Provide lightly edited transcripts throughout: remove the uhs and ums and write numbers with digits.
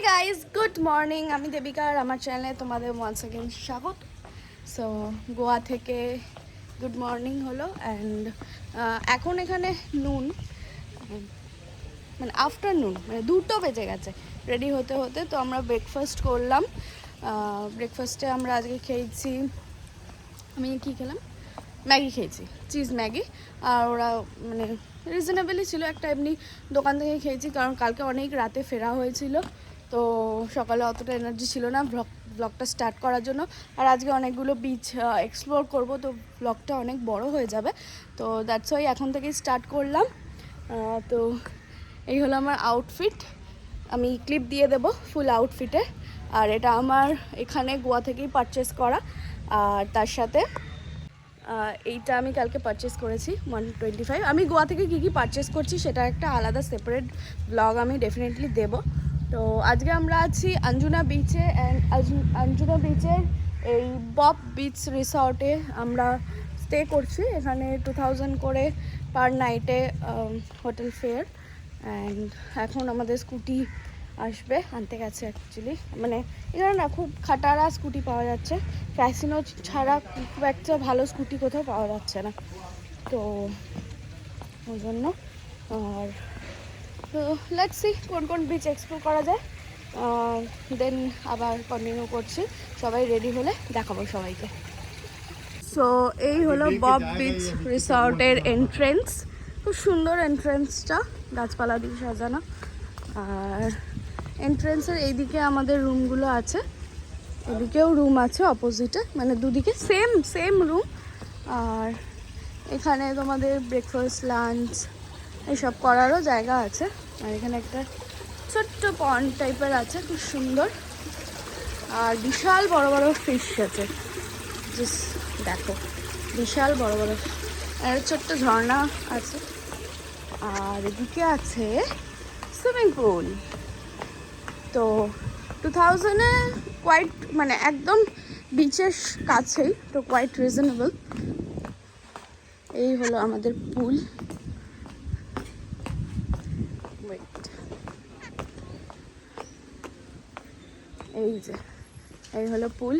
Guys, good morning. আমি দেবিকা আর আমার চ্যানেলে তোমাদের ওয়ান্স অ্যাগেন স্বাগত। সো গোয়া থেকে গুড মর্নিং হলো অ্যান্ড এখন এখানে নুন মানে আফটারনুন মানে 2টো বেজে গেছে রেডি হতে হতে। তো আমরা ব্রেকফাস্ট করলাম। ব্রেকফাস্টে আমরা আজকে খেয়েছি, আমি কি খেলাম, ম্যাগি খেয়েছি, চিজ ম্যাগি। আর ওরা মানে রিজনেবলই ছিল, একটা এমনি দোকান থেকে খেয়েছি কারণ কালকে অনেক রাতে ফেরা হয়েছিল, তো সকালে অতটা এনার্জি ছিল না ব্লগটা স্টার্ট করার জন্য। আর আজকে অনেকগুলো বিচ এক্সপ্লোর করব, তো ব্লগটা অনেক বড় হয়ে যাবে, তো দ্যাটস ওয়াই এখন থেকেই স্টার্ট করলাম। তো এই হলো আমার আউটফিট, আমি ক্লিপ দিয়ে দেবো ফুল আউটফিটে। আর এটা আমার এখানে গোয়া থেকেই পারচেস করা। আর তার সাথে এইটা আমি কালকে পারচেস করেছি 125। আমি গোয়া থেকে কী কী পারচেস করছি সেটা একটা আলাদা সেপারেট ব্লগ আমি ডেফিনেটলি দেবো। তো আজকে আমরা আছি আঞ্জুনা বিচে, অ্যান্ড আঞ্জুনা বিচের এই বব বিচ রিসর্টে আমরা স্টে করছি। এখানে 2000 করে পার নাইটে হোটেল ফেয়ার। অ্যান্ড এখন আমাদের স্কুটি আসবে, আনতে গেছে অ্যাকচুয়ালি। মানে এখানে না খুব খাটারা স্কুটি পাওয়া যাচ্ছে, ক্যাসিনো ছাড়া খুব একটা ভালো স্কুটি কোথাও পাওয়া যাচ্ছে না, তো ওই জন্য। আর তো লেটস সি কোন কোন বিচ এক্সপ্লোর করা যায়, দেন আবার কন্টিনিউ করছি। সবাই রেডি হলে দেখাবো সবাইকে। সো এই হলো বব বিচ রিসর্টের এন্ট্রেন্স, খুব সুন্দর এন্ট্রেন্সটা, গাছপালা দিয়ে সাজানো। আর এন্ট্রেন্সের এইদিকে আমাদের রুমগুলো আছে, এদিকেও রুম আছে অপোজিটে, মানে দুদিকে সেম রুম। আর এখানে তোমাদের ব্রেকফাস্ট লাঞ্চ এইসব করারও জায়গা আছে। আর এখানে একটা ছোট্ট পন্ড টাইপের আছে, খুব সুন্দর। আর বিশাল বড় বড় ফিশ আছে, জাস্ট দেখো, বিশাল বড় বড়। আর ছোট্ট ঝর্ণা আছে। আর এদিকে আছে সুইমিং পুল। তো 2000-এ কোয়াইট মানে একদম বিচের কাছেই, তো কোয়াইট রিজনেবল। এই হলো আমাদের পুল। এই হলো পুল,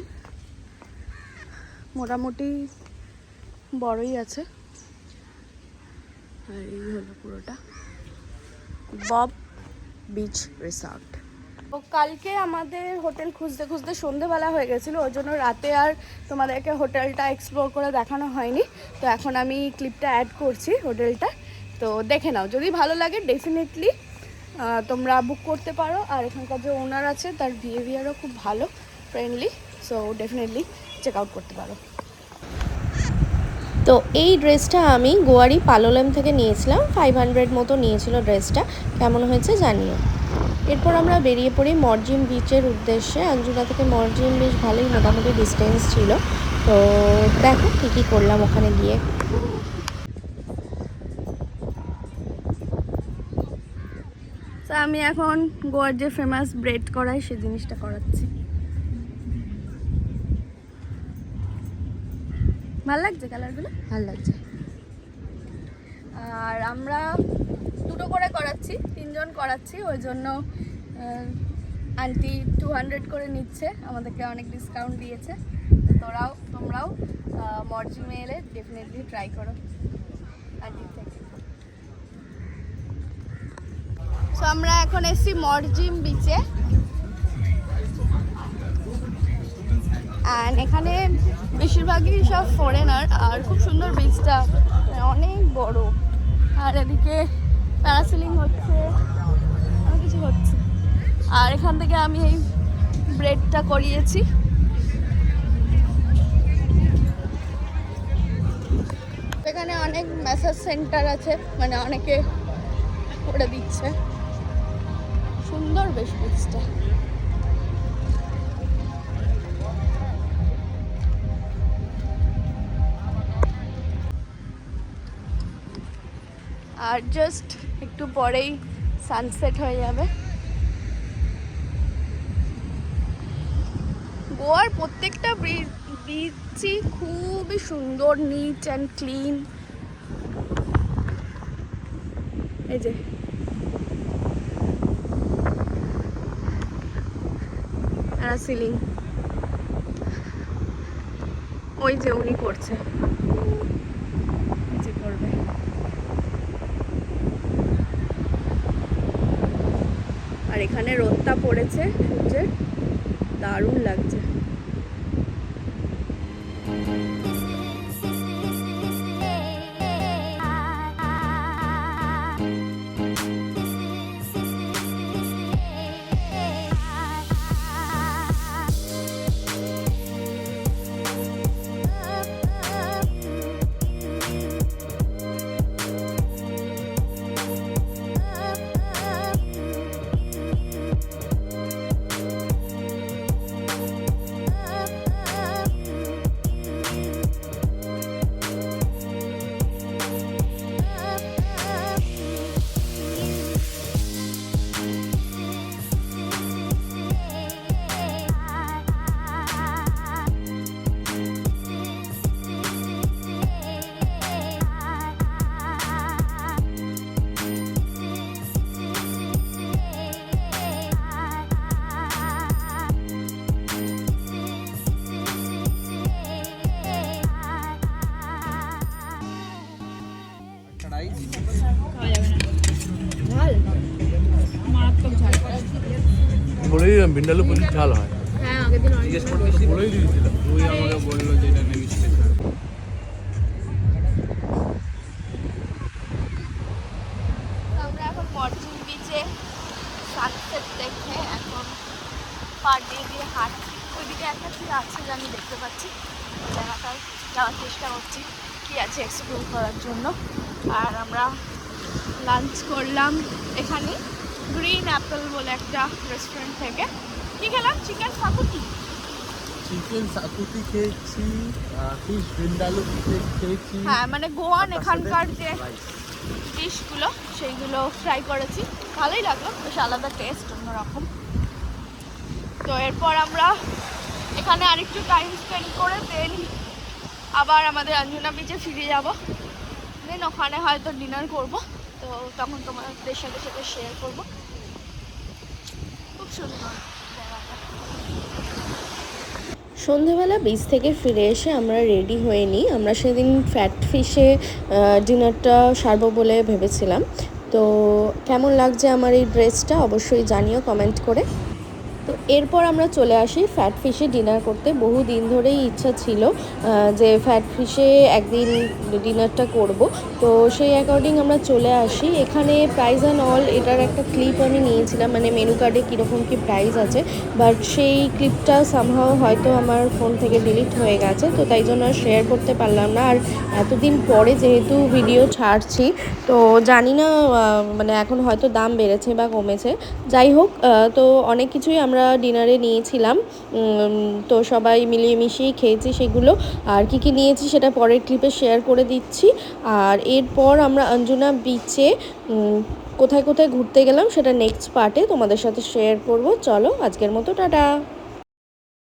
মোটামুটি বড়ই আছে। আর এই হলো পুরোটা বব বিচ রিসর্ট। তো কালকে আমাদের হোটেল খুঁজতে খুঁজতে সন্ধেবেলা হয়ে গেছিলো, ওই জন্য রাতে আর তোমাদেরকে হোটেলটা এক্সপ্লোর করে দেখানো হয়নি। তো এখন আমি ক্লিপটা অ্যাড করছি হোটেলটা, তো দেখে নাও, যদি ভালো লাগে ডেফিনেটলি তোমরা বুক করতে পারো। আর এখানকার যে ওনার আছে তার বিহেভিয়ারও খুব ভালো, friendly, so definitely check out করতে পারো। তো এই ড্রেসটা আমি গোয়ারি পালোলেম থেকে নিয়েছিলাম, 500 মতো নিয়েছিল ড্রেসটা। কেমন হয়েছে জানিও। এরপর আমরা বেরিয়ে পড়ি মরজিম বিচের উদ্দেশ্যে। আঞ্জুনা থেকে মরজিম বিচ ভালোই মোটামুটি ডিস্টেন্স ছিল, তো দেখো কী কী করলাম ওখানে গিয়ে। তো আমি এখন গোয়ার যে ফেমাস ব্রেড করাই সেই জিনিসটা করাচ্ছি। ভালো লাগছে কালারগুলো? ভালো লাগছে। আর আমরা 2টো করে করাচ্ছি, 3জন করাচ্ছি, ওই জন্য আন্টি 200 করে নিচ্ছে, আমাদেরকে অনেক ডিসকাউন্ট দিয়েছে। তোমরাও মরজিমে এলে ডেফিনেটলি ট্রাই করো আন্টির থেকে। সো আমরা এখন এসছি মরজিম বিচে, অ্যান্ড এখানে বেশিরভাগই সব ফরেনার। আর খুব সুন্দর বিচটা, অনেক বড়। আর এদিকে প্যারাসেলিং হচ্ছে, অনেক কিছু হচ্ছে। আর এখান থেকে আমি এই ব্রেডটা করিয়েছি। এখানে অনেক ম্যাসাজ সেন্টার আছে, মানে অনেকে করে দিচ্ছে। সুন্দর বেশ বিচটা। আর জাস্ট একটু পরেই সানসেট হয়ে যাবে। গোয়ার প্রত্যেকটা বিচই খুবই সুন্দর, নিট অ্যান্ড ক্লিন। এই যে প্যারাসিলিং ওই যে উনি করছে, যে করবে। আর এখানে রোদটা পড়েছে সূর্যের, দারুণ লাগছে। বলে দিলাম ভিন্ডালু প্রচুর ঝাল হয়। হ্যাঁ, আগের দিন জিজ্ঞেস করতে বলেই দিয়েছিলাম, তুই আমাকে বললো যে এটা নেবি স্পেশাল। আমরা এখন মর্জিন বিচে সানসেট দেখে এখন পার দিয়ে হাঁটছি। ওইদিকে একটা কি আছে যে আমি দেখতে পাচ্ছি, জায়গাটায় যাওয়ার চেষ্টা করছি কি আছে এক্সপ্লোর করার জন্য। আর আমরা লাঞ্চ করলাম এখানে গ্রিন অ্যাপেল বলে একটা রেস্টুরেন্ট থেকে। কি খেলাম? চিকেন সাকুটি। চিকেন সাকুতি খেয়েছি, ফিশ ভিন্ডালু খেয়েছি। হ্যাঁ, মানে গোয়ান এখানকার যে ডিশগুলো সেইগুলো ফ্রাই করেছি, ভালোই লাগলো, বেশ আলাদা টেস্ট, অন্যরকম। তো এরপর আমরা এখানে আরেকটু টাইম স্পেন্ড করে দেন আবার আমাদের আঞ্জুনা বিচে ফিরে যাব। দেন ওখানে হয়তো ডিনার করব, তো তখন তোমাদের সাথে সাথে শেয়ার করব। খুব সুন্দর জায়গাটা। সন্ধেবেলা বিচ থেকে ফিরে এসে আমরা রেডি হয়ে নিই। আমরা সেদিন ফ্যাট ফিশে ডিনারটা সারবো বলে ভেবেছিলাম। তো কেমন লাগছে আমার এই ড্রেসটা অবশ্যই জানিও কমেন্ট করে। তো এরপর আমরা চলে আসি ফ্যাট ফিশে ডিনার করতে। বহু দিন ধরেই ইচ্ছা ছিল যে ফ্যাট ফিশে একদিন ডিনারটা করব, তো সেই অ্যাকর্ডিং আমরা চলে আসি। এখানে প্রাইস অ্যান্ড অল এটার একটা ক্লিপ আমি নিয়েছিলাম, মানে মেনু কার্ডে কীরকম কী প্রাইস আছে, বাট সেই ক্লিপটা সামহাও হয়তো আমার ফোন থেকে ডিলিট হয়ে গেছে, তো তাই জন্য আর শেয়ার করতে পারলাম না। আর এতদিন পরে যেহেতু ভিডিও ছাড়ছি, তো জানি না মানে এখন হয়তো দাম বেড়েছে বা কমেছে, যাই হোক। তো অনেক কিছুই আমরা ডিনারে নিয়েছিলাম, তো সবাই মিলিয়ে মিশিয়ে খেয়েছি সেগুলো। আর কি কি নিয়েছি সেটা পরের ক্লিপে শেয়ার করে দিচ্ছি। আর এরপর আমরা আঞ্জুনা বিচে কোথায় কোথায় ঘুরতে গেলাম সেটা নেক্সট পার্টে তোমাদের সাথে শেয়ার করব। চলো আজকের মতো টাটা।